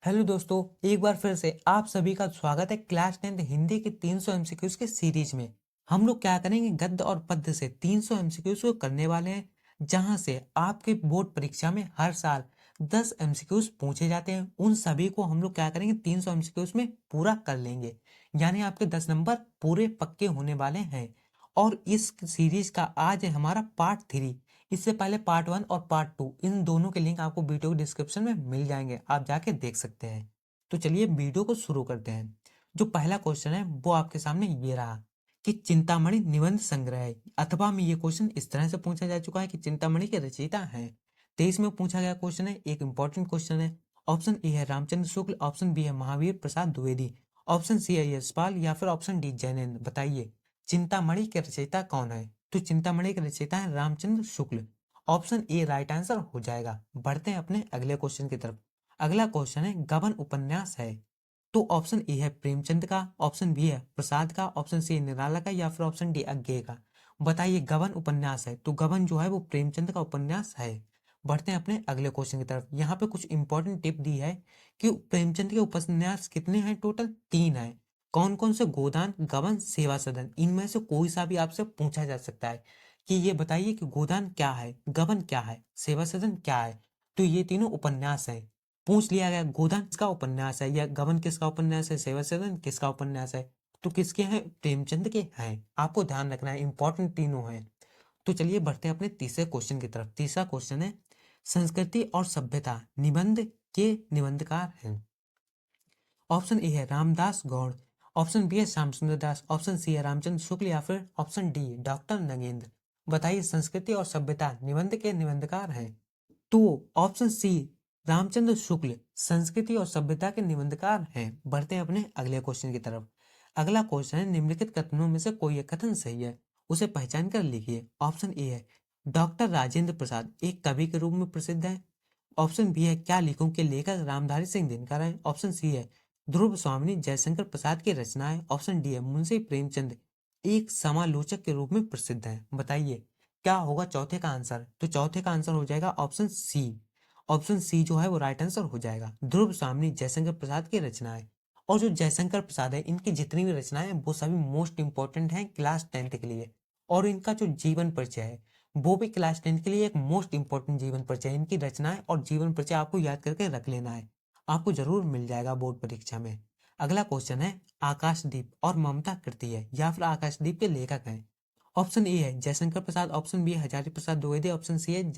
Hello दोस्तों, एक बार फिर से आप सभी का स्वागत है क्लास 10th हिंदी के 300 एमसीक्यूज के सीरीज में। हम लोग क्या करेंगे, गद्य और पद्य से 300 एमसीक्यूज को करने वाले हैं, जहां से आपके बोर्ड परीक्षा में हर साल 10 एमसीक्यूज पूछे जाते हैं। उन सभी को हम लोग क्या करेंगे, 300 एमसीक्यूज में पूरा कर लेंगे, यानी आपके 10 नंबर पूरे पक्के होने वाले हैं। और इस सीरीज का आज है हमारा पार्ट 3। इससे पहले पार्ट 1 और पार्ट 2 इन दोनों के लिंक आपको वीडियो के डिस्क्रिप्शन में मिल जाएंगे, आप जाके देख सकते हैं। तो चलिए वीडियो को शुरू करते हैं। जो पहला क्वेश्चन है वो आपके सामने ये रहा कि चिंतामणि निबंध संग्रह है। अथवा में ये क्वेश्चन इस तरह से पूछा जा चुका है कि चिंतामणि के रचयिता हैं। 23 में पूछा गया क्वेश्चन है, एक इंपॉर्टेंट क्वेश्चन है। ऑप्शन ए है रामचंद्र शुक्ल, ऑप्शन बी है महावीर प्रसाद द्विवेदी, ऑप्शन सी है यशपाल या फिर ऑप्शन डी जैनेन्द्र। बताइए चिंतामणि के रचयिता कौन है। तो चिंतामणि के रचयिता है Ramchandra Shukla. Option A right answer हो जाएगा। बढ़ते हैं अपने अगले क्वेश्चन की तरफ। अगला क्वेश्चन है गबन उपन्यास है। तो ऑप्शन ए है प्रेमचंद का, ऑप्शन बी है प्रसाद का, ऑप्शन सी है निराला का या फिर ऑप्शन डी अज्ञेय का। बताइए गबन उपन्यास है तो गबन जो है वो प्रेमचंद का उपन्यास है। बढ़ते हैं अपने अगले क्वेश्चन की तरफ। यहाँ पे कुछ इंपॉर्टेंट टिप दी है कि प्रेमचंद के उपन्यास कितने हैं, टोटल 3 है। कौन कौन से? गोदान, गबन, सेवा सदन। इनमें से कोई सा भी आपसे पूछा जा सकता है कि ये बताइए कि गोदान क्या है, गबन क्या है, सेवा सदन क्या है। तो ये तीनों उपन्यास हैं। पूछ लिया गया गोदान किसका उपन्यास है या गबन किसका उपन्यास है, सेवा सदन किसका उपन्यास है। तो किसके हैं? प्रेमचंद के हैं। आपको ध्यान रखना है, इंपॉर्टेंट तीनों हैं। तो चलिए बढ़ते हैं अपने तीसरे क्वेश्चन की तरफ। तीसरा क्वेश्चन है संस्कृति और सभ्यता निबंध के निबंधकार हैं। ऑप्शन ए है रामदास गौड़, ऑप्शन बी है श्याम सुंदर दास, ऑप्शन सी है रामचंद्र शुक्ल या फिर ऑप्शन डी डॉक्टर नगेंद्र। बताइए संस्कृति और सभ्यता निबंध के निबंधकार हैं। तो ऑप्शन सी रामचंद्र शुक्ल संस्कृति और सभ्यता के निबंधकार हैं। बढ़ते हैं अपने अगले क्वेश्चन की तरफ। अगला क्वेश्चन है निम्नलिखित कथनों में से कोई एक कथन सही है, उसे पहचान कर लिखिए। ऑप्शन ए है डॉक्टर राजेंद्र प्रसाद एक कवि के रूप में प्रसिद्ध है। ऑप्शन बी है क्या लिखूं के लेखक रामधारी सिंह दिनकर है। ऑप्शन सी है ध्रुव स्वामिनी जयशंकर प्रसाद की रचनाएं। ऑप्शन डी है मुंशी प्रेमचंद एक समालोचक के रूप में प्रसिद्ध है। बताइए क्या होगा चौथे का आंसर। तो चौथे का आंसर हो जाएगा ऑप्शन सी। ऑप्शन सी जो है वो राइट आंसर हो जाएगा। ध्रुव स्वामिनी जयशंकर प्रसाद की रचनाएं। और जो जयशंकर प्रसाद है इनकी जितनी भी रचनाएं हैं वो सभी मोस्ट इंपॉर्टेंट हैं क्लास 10th के लिए। और इनका जो जीवन परिचय है वो भी क्लास 10th के लिए एक मोस्ट इंपॉर्टेंट जीवन परिचय। इनकी रचनाएं और जीवन परिचय आपको याद करके रख लेना है, आपको जरूर मिल जाएगा बोर्ड परीक्षा में। अगला क्वेश्चन है आकाशदीप और ममता कृति है या फिर आकाशदीप के लेखक हैं। ऑप्शन ए है जयशंकर प्रसाद, ऑप्शन बी है हजारी प्रसाद द्विवेदी, ऑप्शन सी है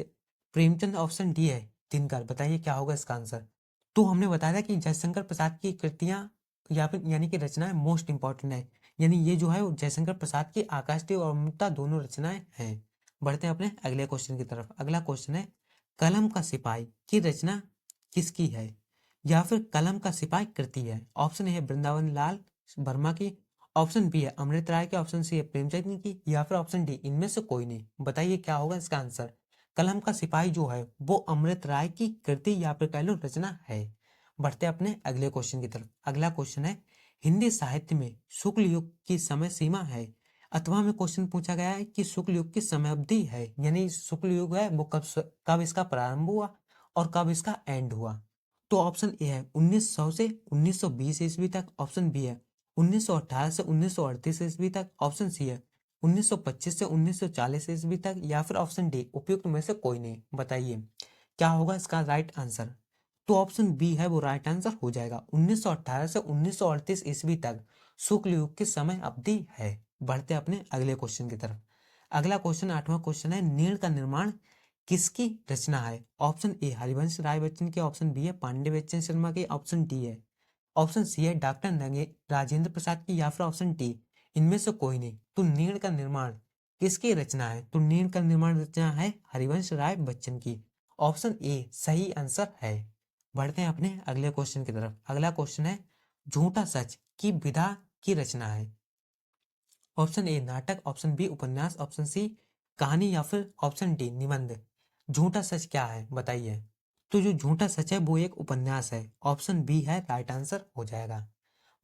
प्रेमचंद, ऑप्शन डी है दिनकर। बताइए क्या होगा इसका आंसर। तो हमने बताया था कि जयशंकर प्रसाद की कृतियां या फिर यानी कि रचनाएं मोस्ट इंपॉर्टेंट है, यानी ये जो है वो जयशंकर प्रसाद की आकाशदीप और ममता दोनों रचनाएं हैं। बढ़ते हैं अपने अगले क्वेश्चन की तरफ। अगला क्वेश्चन है कलम का सिपाही की रचना किसकी है या फिर कलम का सिपाही कृति है। ऑप्शन ए है वृंदावन लाल वर्मा की, ऑप्शन बी है अमृत राय की, ऑप्शन सी है प्रेमचंद की या फिर ऑप्शन डी इनमें से कोई नहीं। बताइए क्या होगा इसका आंसर। कलम का सिपाही जो है वो अमृत राय की कृति या फिर कह लो रचना है। बढ़ते अपने अगले क्वेश्चन की तरफ। अगला क्वेश्चन है हिंदी साहित्य में शुक्ल युग की समय सीमा है। अथवा में क्वेश्चन पूछा गया है कि शुक्ल युग की समय अवधि है, यानी शुक्ल युग है वो कब इसका प्रारंभ हुआ और कब इसका एंड हुआ। तो ऑप्शन ए है 1900 से 1920 ईस्वी तक, ऑप्शन बी है 1918 से 1938 ईस्वी तक, ऑप्शन सी है 1925 से 1940 ईस्वी तक या फिर ऑप्शन डी उपयुक्त में से कोई नहीं। बताइए क्या होगा इसका राइट आंसर। तो ऑप्शन बी है वो राइट आंसर हो जाएगा। 1918 से 1938 ईस्वी तक शुक्ल युग की समय अवधि है। बढ़ते अपने अगले क्वेश्चन की तरफ। अगला क्वेश्चन आठवां क्वेश्चन है नीड़ का निर्माण किसकी रचना है। ऑप्शन ए हरिवंश राय बच्चन की, ऑप्शन बी है पांडे बच्चन शर्मा की, ऑप्शन डी है ऑप्शन सी है डॉक्टर नगे राजेंद्र प्रसाद की या फिर ऑप्शन डी इनमें से कोई नहीं। तो नीड़ का निर्माण किसकी रचना है। तो नीड़ का निर्माण रचना है हरिवंश राय बच्चन की। ऑप्शन ए सही आंसर है। बढ़ते हैं अपने अगले क्वेश्चन की तरफ। अगला क्वेश्चन है झूठा सच की विधा की रचना है। ऑप्शन ए नाटक, ऑप्शन बी उपन्यास, ऑप्शन सी कहानी या फिर ऑप्शन डी निबंध। झूठा सच क्या है बताइए। तो जो झूठा सच है वो एक उपन्यास है। ऑप्शन बी है राइट आंसर हो जाएगा।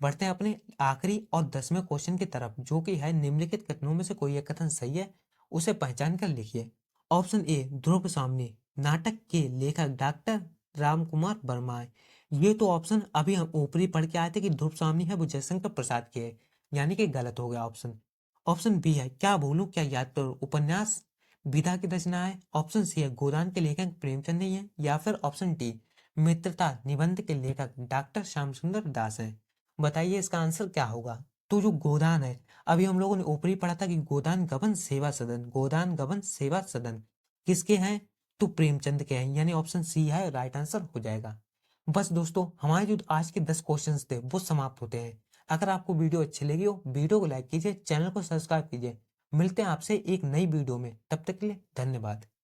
बढ़ते हैं अपने आखिरी और 10वें क्वेश्चन की तरफ, जो कि है निम्नलिखित कथनों में से कोई एक कथन सही है, उसे पहचान कर लिखिए। ऑप्शन ए ध्रुव सामने नाटक के लेखक डॉक्टर राम कुमार वर्मा है, ये तो ऑप्शन अभी हम ऊपरी पढ़ के आए थे कि ध्रुव स्वामी है वो जयशंकर प्रसाद के है, यानी कि गलत हो गया ऑप्शन। ऑप्शन बी है क्या बोलूं क्या याद करूं उपन्यास विधा की रचना है। ऑप्शन सी है गोदान के लेखक प्रेमचंद ही है, या फिर ऑप्शन डी मित्रता निबंध के लेखक डॉक्टर श्याम सुंदर दास है। बताइए इसका आंसर क्या होगा। तो जो गोदान है, अभी हम लोगों ने ऊपरी पढ़ा था कि गोदान गबन सेवा सदन, गोदान गबन सेवा सदन किसके हैं, तो प्रेमचंद के हैं, यानी ऑप्शन सी है राइट आंसर हो जाएगा। बस दोस्तों हमारे जो आज के 10 क्वेश्चंस थे वो समाप्त होते हैं। अगर आपको वीडियो अच्छी लगी हो वीडियो को लाइक कीजिए, चैनल को सब्सक्राइब कीजिए। मिलते हैं आपसे एक नई वीडियो में, तब तक के लिए धन्यवाद।